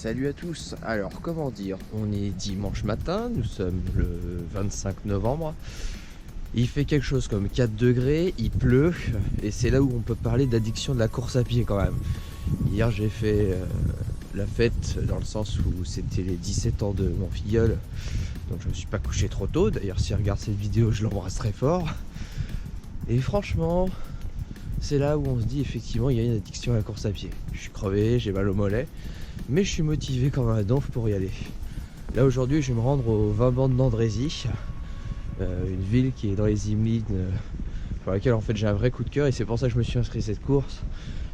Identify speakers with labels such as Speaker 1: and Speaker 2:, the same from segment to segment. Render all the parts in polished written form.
Speaker 1: Salut à tous. Alors comment dire, on est dimanche matin, nous sommes le 25 novembre. Il fait quelque chose comme 4 degrés, il pleut et c'est là où on peut parler d'addiction de la course à pied quand même. Hier j'ai fait la fête dans le sens où c'était les 17 ans de mon filleul. Donc je me suis pas couché trop tôt. D'ailleurs s'il regarde cette vidéo je l'embrasse très fort. Et franchement c'est là où on se dit effectivement il y a une addiction à la course à pied. Je suis crevé, j'ai mal au mollet, mais je suis motivé comme un donf pour y aller. Là aujourd'hui je vais me rendre au Vin-Ban d'Andrézy, une ville qui est dans les Yvelines, pour laquelle en fait j'ai un vrai coup de cœur et c'est pour ça que je me suis inscrit à cette course.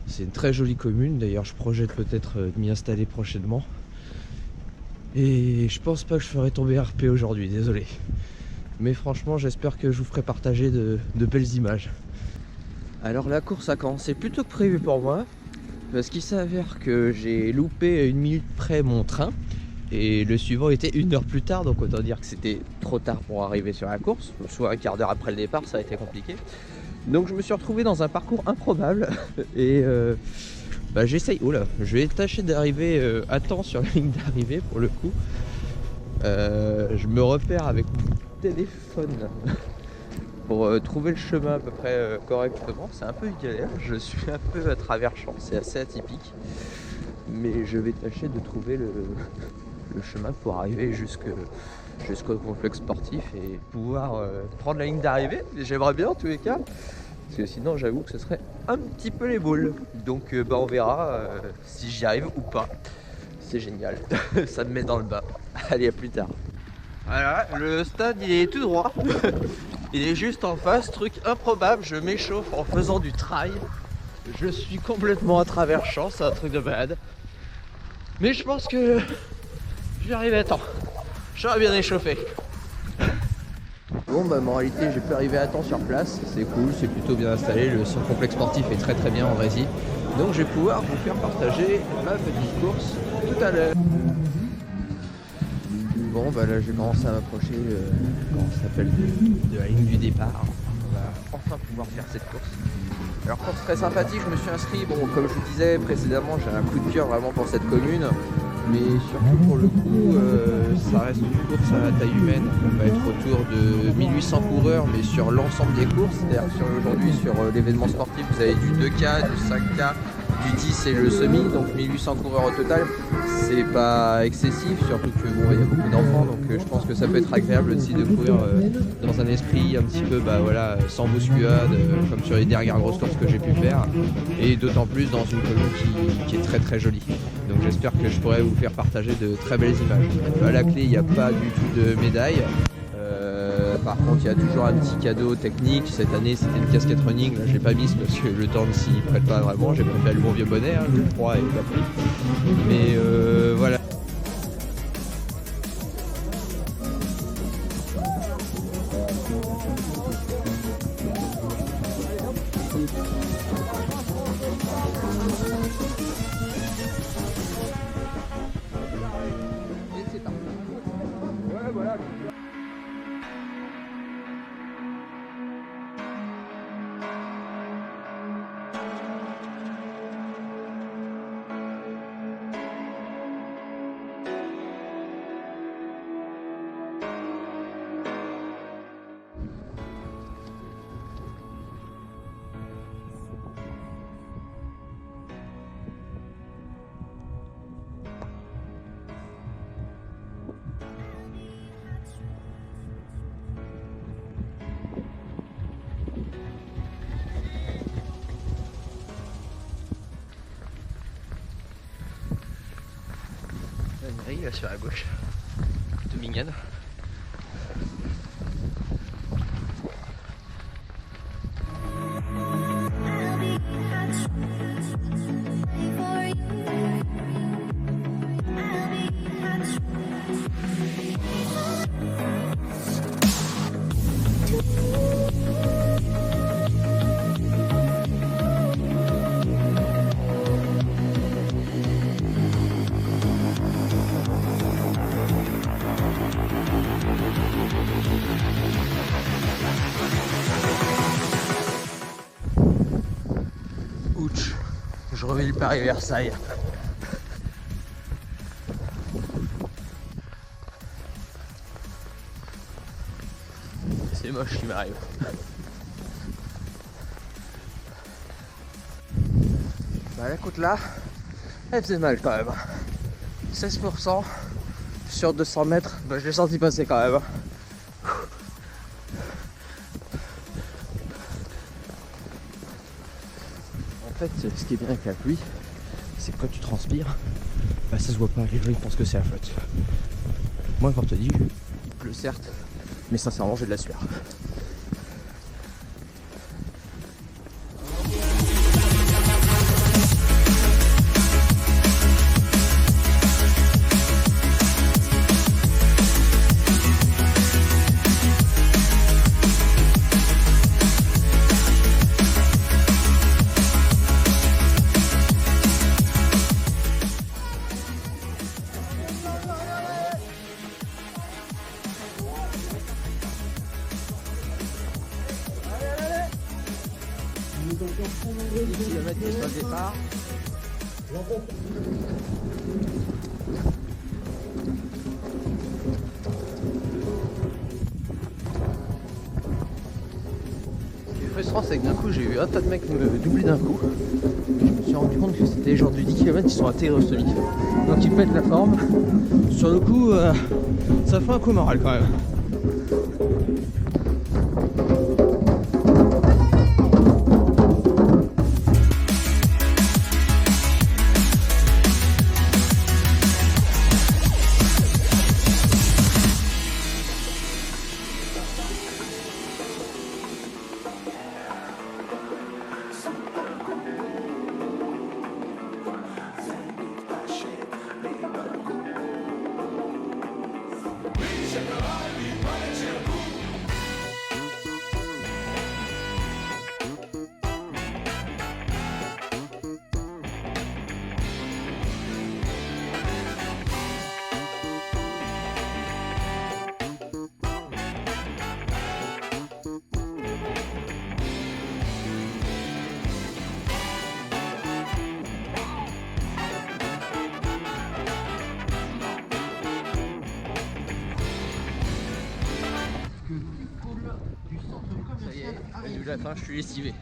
Speaker 1: C'est une très jolie commune, d'ailleurs je projette peut-être de m'y installer prochainement. Et je pense pas que je ferai tomber RP aujourd'hui, désolé. Mais franchement j'espère que je vous ferai partager de belles images. Alors la course a commencé plus tôt que prévu pour moi, parce qu'il s'avère que j'ai loupé à 1 minute près mon train et le suivant était 1 heure plus tard, donc autant dire que c'était trop tard pour arriver sur la course, soit un quart d'heure après le départ, ça a été compliqué. Donc je me suis retrouvé dans un parcours improbable et j'essaye, je vais tâcher d'arriver à temps sur la ligne d'arrivée pour le coup. Je me repère avec mon téléphone pour trouver le chemin à peu près correctement. C'est un peu galère, je suis un peu à travers champs, c'est assez atypique, mais je vais tâcher de trouver le chemin pour arriver jusqu'au complexe sportif et pouvoir prendre la ligne d'arrivée. J'aimerais bien en tous les cas, parce que sinon j'avoue que ce serait un petit peu les boules. Donc on verra si j'y arrive ou pas. C'est génial, ça me met dans le bas. Allez, à plus tard. Voilà, le stade il est tout droit. Il est juste en face, truc improbable, je m'échauffe en faisant du trail. Je suis complètement à travers champs, c'est un truc de malade. Mais je pense que je vais arriver à temps. J'aurais bien échauffé. Bon en réalité j'ai pu arriver à temps sur place, c'est cool, c'est plutôt bien installé, le complexe sportif est très bien en Andrézy. Donc je vais pouvoir vous faire partager ma petite course tout à l'heure. Bon là j'ai commencé à m'approcher de la ligne du départ. On va enfin pouvoir faire cette course. Alors course très sympathique, je me suis inscrit, bon comme je vous disais précédemment j'ai un coup de cœur vraiment pour cette commune. Mais surtout pour le coup ça reste une course à la taille humaine. On va être autour de 1800 coureurs mais sur l'ensemble des courses. C'est-à-dire aujourd'hui sur l'événement sportif vous avez du 2K, du 5K, du 10 et le semi, donc 1800 coureurs au total. C'est pas excessif, surtout que bon il y a beaucoup d'enfants, donc je pense que ça peut être agréable aussi de courir dans un esprit un petit peu sans bousculade, comme sur les dernières grosses courses que j'ai pu faire, et d'autant plus dans une commune qui est très jolie. Donc j'espère que je pourrai vous faire partager de très belles images. À la clé il n'y a pas du tout de médaille. Par contre il y a toujours un petit cadeau technique. Cette année c'était une casquette running, là je l'ai pas mise parce que le temps ne s'y prête pas vraiment. J'ai préféré le bon vieux bonnet, le froid et pas pris. Mais voilà. Et c'est parti. Ouais voilà. Une grille là sur la gauche, plutôt mignonne. Je revis le Paris-Versailles. C'est moche ce qui m'arrive. Bah la côte là, elle faisait mal quand même. 16% sur 200 mètres, bah, je l'ai senti passer quand même. En fait, ce qui est bien avec la pluie, c'est que quand tu transpires, bah, ça se voit pas, les gens ils pensent que c'est la flotte. Moi, quand je te dis, il pleut certes, mais sincèrement, j'ai de la sueur. Sur le départ. Ce qui est frustrant, c'est que d'un coup j'ai eu un tas de mecs me doubler d'un coup. Je me suis rendu compte que c'était les gens du 10 km qui sont intégrés au semi. Donc ils pètent la forme. Sur le coup, ça fait un coup moral quand même. La fin, je suis lessivé.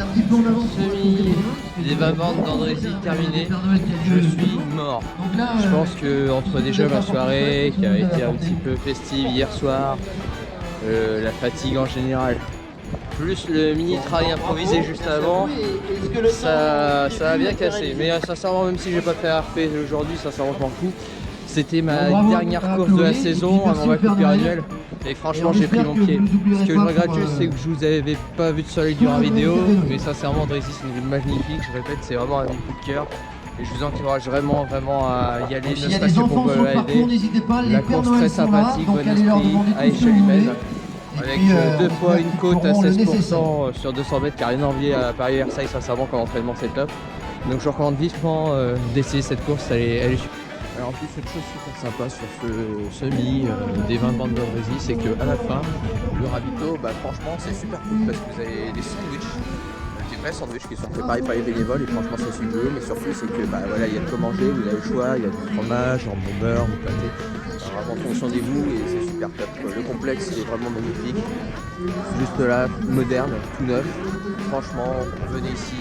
Speaker 2: Un petit peu en avance.
Speaker 1: Les 20 bandes d'Andrézy terminées, je suis mort. Je pense que entre déjà ma soirée qui a été un petit peu festive hier soir, la fatigue en général, plus le mini trail improvisé juste avant, ça a bien cassé. Mais sincèrement, même si j'ai pas fait RP aujourd'hui, sincèrement je m'en fous. C'était ma dernière course de la saison avant ma coupure annuelle. Et franchement j'ai pris mon pied. Ce que je regrette juste c'est que je vous avais pas vu de soleil durant la vidéo. Mais sincèrement Andrézy c'est une ville magnifique, je répète c'est vraiment un coup de cœur. Et je vous encourage vraiment à y aller, ne serait-ce que pour aider. La course très sympathique, bon esprit, à échelle humaine. Avec deux fois une côte à 16% sur 200 mètres qui n'a rien envié à Paris-Versailles, sincèrement comme entraînement c'est top. Donc je recommande vivement d'essayer cette course, elle est super. Alors en plus cette chose super sympa sur ce semi des 20 bandes d'Andrézy, c'est qu'à la fin, le ravito, bah franchement c'est super cool parce que vous avez des sandwichs, des vrais sandwichs qui sont préparés par les bénévoles et franchement c'est super, mais surtout c'est que bah voilà, il y a de quoi manger, vous avez le choix, il y a du fromage, jambon beurre, du pâté, vraiment en fonction des goûts et c'est super top. Le complexe il est vraiment magnifique, juste là, moderne, tout neuf, franchement venez ici,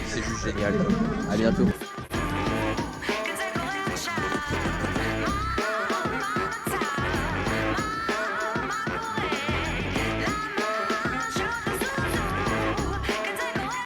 Speaker 1: c'est juste génial. À bientôt.